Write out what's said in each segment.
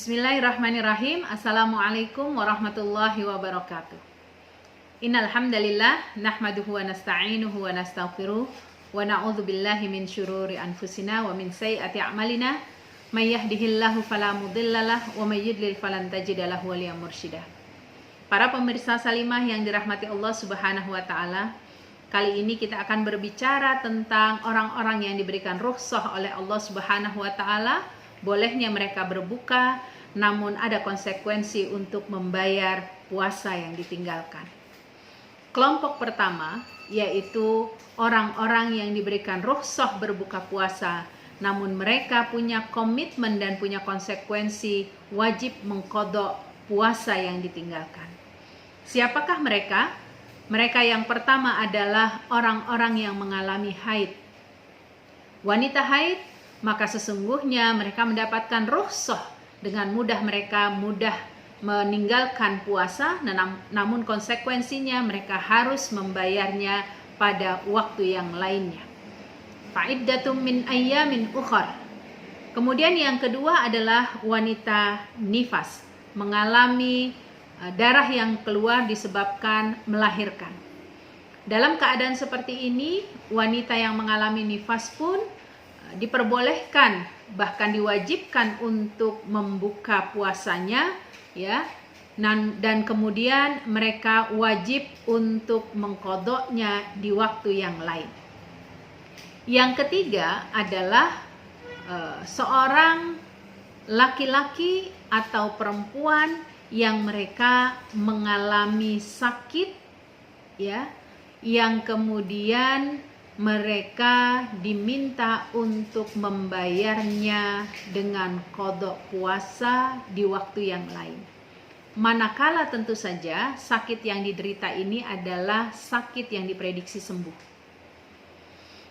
Bismillahirrahmanirrahim. Assalamualaikum warahmatullahi wabarakatuh. Innal hamdalillah nahmaduhu wa nasta'inuhu wa nastaghfiruh wa na'udzu billahi min syururi anfusina wa min sayyiati a'malina may yahdihillahu fala mudhillalah wa may yudlil falan tajida lahu waliyyan mursyida. Para pemirsa Salimah yang dirahmati Allah Subhanahu wa taala, kali ini kita akan berbicara tentang orang-orang yang diberikan rukhsah oleh Allah Subhanahu wa taala. Bolehnya mereka berbuka, namun ada konsekuensi untuk membayar puasa yang ditinggalkan. Kelompok pertama yaitu orang-orang yang diberikan rukhsah berbuka puasa, namun mereka punya komitmen dan punya konsekuensi wajib mengqadha puasa yang ditinggalkan. Siapakah mereka? Mereka yang pertama adalah orang-orang yang mengalami haid. Wanita haid, maka sesungguhnya mereka mendapatkan rukhsah, dengan mudah mereka meninggalkan puasa, namun konsekuensinya mereka harus membayarnya pada waktu yang lainnya. Fa'iddatum min ayyamin ukhar. Kemudian yang kedua adalah wanita nifas, mengalami darah yang keluar disebabkan melahirkan. Dalam keadaan seperti ini, wanita yang mengalami nifas pun diperbolehkan, bahkan diwajibkan untuk membuka puasanya, ya, dan kemudian mereka wajib untuk mengqadhanya di waktu yang lain. Yang ketiga adalah seorang laki-laki atau perempuan yang mereka mengalami sakit, ya, yang kemudian mereka diminta untuk membayarnya dengan qadha puasa di waktu yang lain. Manakala tentu saja sakit yang diderita ini adalah sakit yang diprediksi sembuh.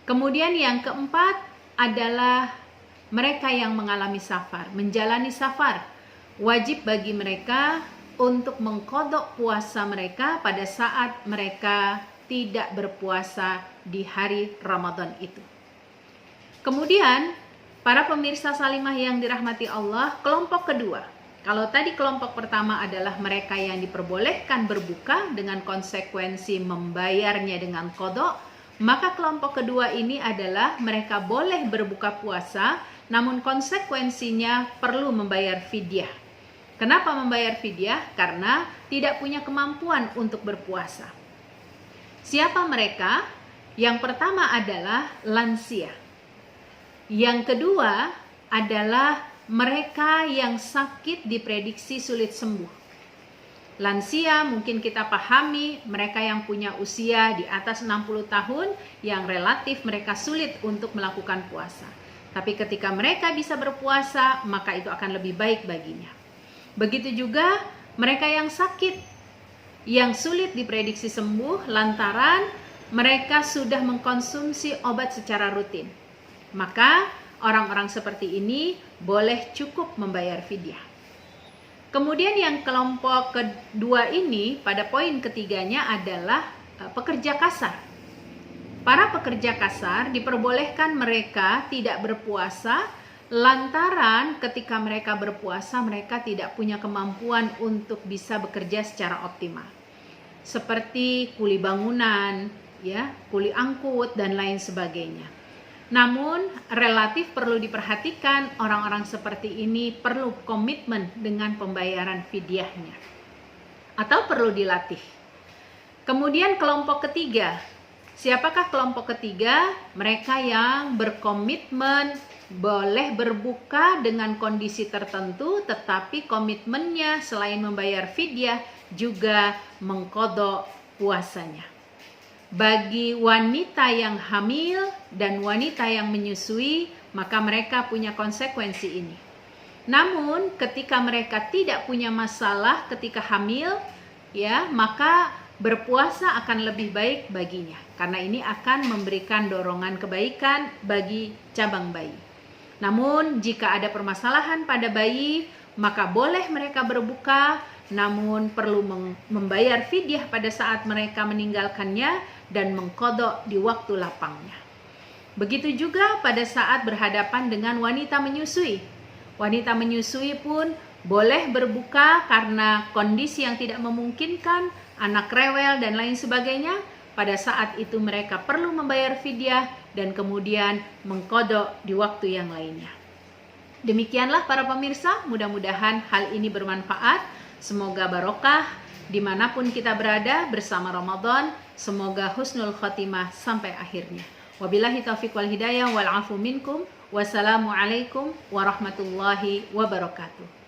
Kemudian yang keempat adalah mereka yang mengalami safar, menjalani safar. Wajib bagi mereka untuk mengqadha puasa mereka pada saat mereka tidak berpuasa di hari Ramadan itu. Kemudian, para pemirsa Salimah yang dirahmati Allah, kelompok kedua. Kalau tadi kelompok pertama adalah mereka yang diperbolehkan berbuka dengan konsekuensi membayarnya dengan qadha, maka kelompok kedua ini adalah mereka boleh berbuka puasa, namun konsekuensinya perlu membayar fidyah. Kenapa membayar fidyah? Karena tidak punya kemampuan untuk berpuasa. Siapa mereka? Yang pertama adalah lansia. Yang kedua adalah mereka yang sakit diprediksi sulit sembuh. Lansia mungkin kita pahami mereka yang punya usia di atas 60 tahun yang relatif mereka sulit untuk melakukan puasa. Tapi ketika mereka bisa berpuasa, maka itu akan lebih baik baginya. Begitu juga mereka yang sakit, yang sulit diprediksi sembuh lantaran mereka sudah mengkonsumsi obat secara rutin. Maka orang-orang seperti ini boleh cukup membayar fidyah. Kemudian yang kelompok kedua ini pada poin ketiganya adalah pekerja kasar. Para pekerja kasar diperbolehkan mereka tidak berpuasa lantaran ketika mereka berpuasa mereka tidak punya kemampuan untuk bisa bekerja secara optimal. Seperti kuli bangunan, ya, kuli angkut dan lain sebagainya. Namun relatif perlu diperhatikan orang-orang seperti ini perlu komitmen dengan pembayaran fidyahnya atau perlu dilatih. Kemudian kelompok ketiga. Siapakah kelompok ketiga? Mereka yang berkomitmen boleh berbuka dengan kondisi tertentu, tetapi komitmennya selain membayar fidyah juga mengqadha puasanya. Bagi wanita yang hamil dan wanita yang menyusui, maka mereka punya konsekuensi ini. Namun ketika mereka tidak punya masalah ketika hamil, ya, maka berpuasa akan lebih baik baginya, karena ini akan memberikan dorongan kebaikan bagi cabang bayi. Namun jika ada permasalahan pada bayi, maka boleh mereka berbuka, namun perlu membayar fidyah pada saat mereka meninggalkannya dan mengqadha di waktu lapangnya. Begitu juga pada saat berhadapan dengan wanita menyusui. Wanita menyusui pun boleh berbuka karena kondisi yang tidak memungkinkan, anak rewel dan lain sebagainya. Pada saat itu mereka perlu membayar fidyah dan kemudian mengqadha di waktu yang lainnya. Demikianlah para pemirsa, mudah-mudahan hal ini bermanfaat. Semoga barokah dimanapun kita berada bersama Ramadan. Semoga husnul khotimah sampai akhirnya. Wabillahi taufiq wal hidayah wal afu minkum. Wassalamualaikum warahmatullahi wabarakatuh.